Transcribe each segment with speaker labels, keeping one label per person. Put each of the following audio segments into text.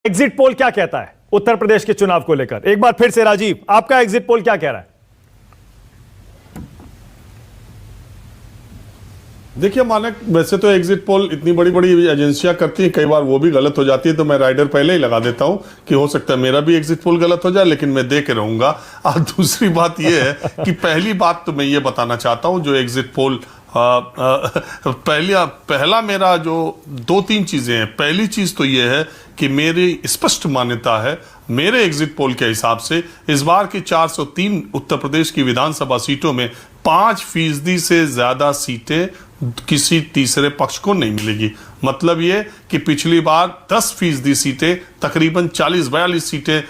Speaker 1: Exit poll क्या कहता है उत्तर प्रदेश के चुनाव को लेकर? एक बार फिर से राजीव, आपका एग्जिट पोल क्या कह रहा है?
Speaker 2: देखिए मानक, वैसे तो एग्जिट पोल इतनी बड़ी बड़ी एजेंसियां करती हैं, कई बार वो भी गलत हो जाती है, तो मैं राइडर पहले ही लगा देता हूं कि हो सकता है मेरा भी एग्जिट पोल गलत हो जाए, लेकिन मैं दे के रहूंगा। और दूसरी बात ये है कि पहली बात तो मैं ये बताना चाहता हूं, जो एग्जिट पोल पहला मेरा जो 2-3 चीजें हैं। पहली चीज तो ये है कि मेरी स्पष्ट मान्यता है, मेरे एग्जिट पोल के हिसाब से इस बार की 403 उत्तर प्रदेश की विधानसभा सीटों में 5% से ज्यादा सीटें किसी तीसरे पक्ष को नहीं मिलेगी। मतलब ये कि पिछली बार 10% सीटें, तकरीबन 40-42 सीटें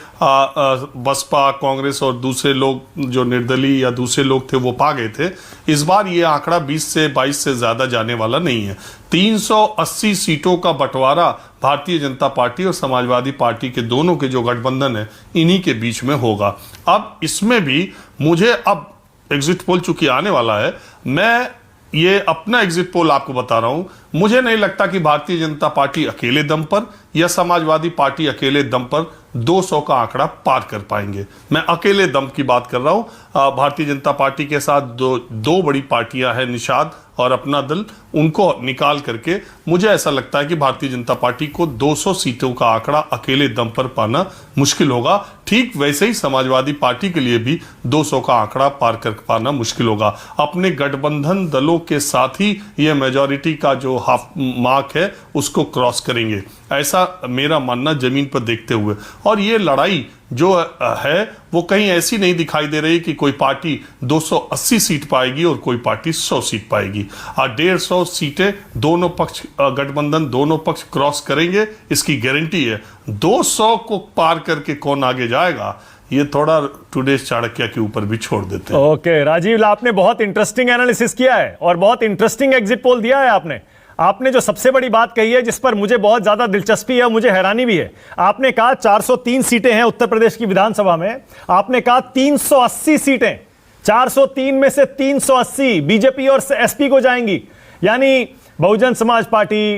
Speaker 2: बसपा, कांग्रेस और दूसरे लोग जो निर्दलीय या दूसरे लोग थे वो पा गए थे। इस बार ये आंकड़ा 20 से 22 से ज्यादा जाने वाला नहीं है। 380 सीटों का बंटवारा भारतीय जनता पार्टी और समाजवादी पार्टी के दोनों के जो गठबंधन है, इन्हीं के बीच में होगा। अब इसमें भी मुझे, अब एग्जिट पोल चूंकि आने वाला है, मैं ये अपना एग्जिट पोल आपको बता रहा हूं। मुझे नहीं लगता कि भारतीय जनता पार्टी अकेले दम पर या समाजवादी पार्टी अकेले दम पर 200 का आंकड़ा पार कर पाएंगे। मैं अकेले दम की बात कर रहा हूं। भारतीय जनता पार्टी के साथ दो बड़ी पार्टियां हैं, निषाद और अपना दल, उनको निकाल करके मुझे ऐसा लगता है कि भारतीय जनता पार्टी को 200 सीटों का आंकड़ा अकेले दम पर पाना मुश्किल होगा। ठीक वैसे ही समाजवादी पार्टी के लिए भी 200 का आंकड़ा पार कर पाना मुश्किल होगा। अपने गठबंधन दलों के साथ ही ये मेजॉरिटी का जो हाफ मार्क है उसको क्रॉस करेंगे, ऐसा मेरा मानना जमीन पर देखते हुए। और ये लड़ाई जो है वो कहीं ऐसी नहीं दिखाई दे रही कि कोई पार्टी 280 सीट पाएगी और कोई पार्टी 100 सीट पाएगी। 150 सीटें दोनों पक्ष, गठबंधन दोनों पक्ष क्रॉस करेंगे, इसकी गारंटी है। 200 को पार करके कौन आगे जाएगा, ये थोड़ा टुडेस चाणक्य के ऊपर भी छोड़ देते हैं।
Speaker 1: ओके राजीव, आपने बहुत इंटरेस्टिंग एनालिसिस किया है और बहुत इंटरेस्टिंग एग्जिट पोल दिया है आपने जो सबसे बड़ी बात कही है, जिस पर मुझे बहुत ज्यादा दिलचस्पी है, मुझे हैरानी भी है। आपने कहा 403 सीटें हैं उत्तर प्रदेश की विधानसभा में, आपने कहा 380 सीटें, 403 में से 380 बीजेपी और एसपी को जाएंगी। यानी बहुजन समाज पार्टी,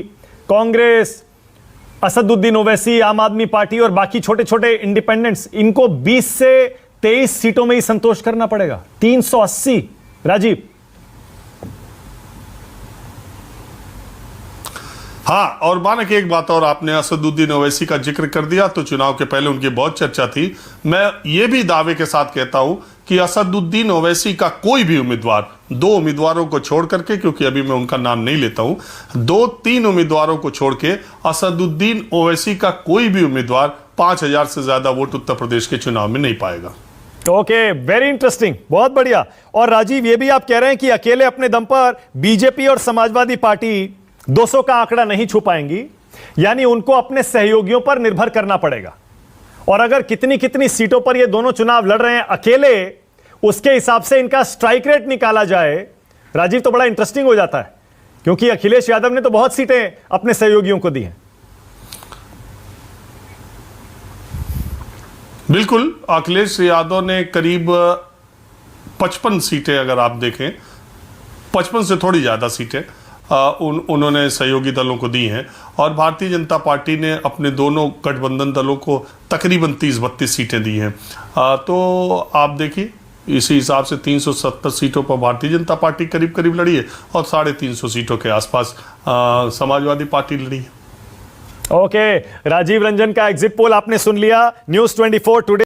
Speaker 1: कांग्रेस, असदुद्दीन ओवैसी, आम आदमी पार्टी और बाकी छोटे छोटे इंडिपेंडेंट्स, इनको 20 से 23 सीटों में ही संतोष करना पड़ेगा। 380 राजीव।
Speaker 2: हाँ, और मानक एक बात और, आपने असदुद्दीन ओवैसी का जिक्र कर दिया, तो चुनाव के पहले उनकी बहुत चर्चा थी। मैं ये भी दावे के साथ कहता हूं कि असदुद्दीन ओवैसी का कोई भी उम्मीदवार, 2 उम्मीदवारों को छोड़ करके, क्योंकि अभी मैं उनका नाम नहीं लेता हूं, 2-3 उम्मीदवारों को छोड़ के असदुद्दीन ओवैसी का कोई भी उम्मीदवार 5000 से ज्यादा वोट उत्तर प्रदेश के चुनाव में नहीं पाएगा।
Speaker 1: ओके, वेरी इंटरेस्टिंग, बहुत बढ़िया। और राजीव, ये भी आप कह रहे हैं कि अकेले अपने दम पर बीजेपी और समाजवादी पार्टी 200 का आंकड़ा नहीं छू पाएंगी, यानी उनको अपने सहयोगियों पर निर्भर करना पड़ेगा। और अगर कितनी कितनी सीटों पर ये दोनों चुनाव लड़ रहे हैं अकेले, उसके हिसाब से इनका स्ट्राइक रेट निकाला जाए राजीव, तो बड़ा इंटरेस्टिंग हो जाता है, क्योंकि अखिलेश यादव ने तो बहुत सीटें अपने सहयोगियों को दी हैं।
Speaker 2: बिल्कुल, अखिलेश यादव ने करीब 55 सीटें, अगर आप देखें 55 से थोड़ी ज्यादा सीटें उन्होंने सहयोगी दलों को दी हैं। और भारतीय जनता पार्टी ने अपने दोनों गठबंधन दलों को तकरीबन 30-32 सीटें दी हैं। तो आप देखिए, इसी हिसाब से 370 सीटों पर भारतीय जनता पार्टी करीब करीब लड़ी है और 350 सीटों के आसपास समाजवादी पार्टी लड़ी है।
Speaker 1: ओके, राजीव रंजन का एग्जिट पोल आपने सुन लिया। News 24 today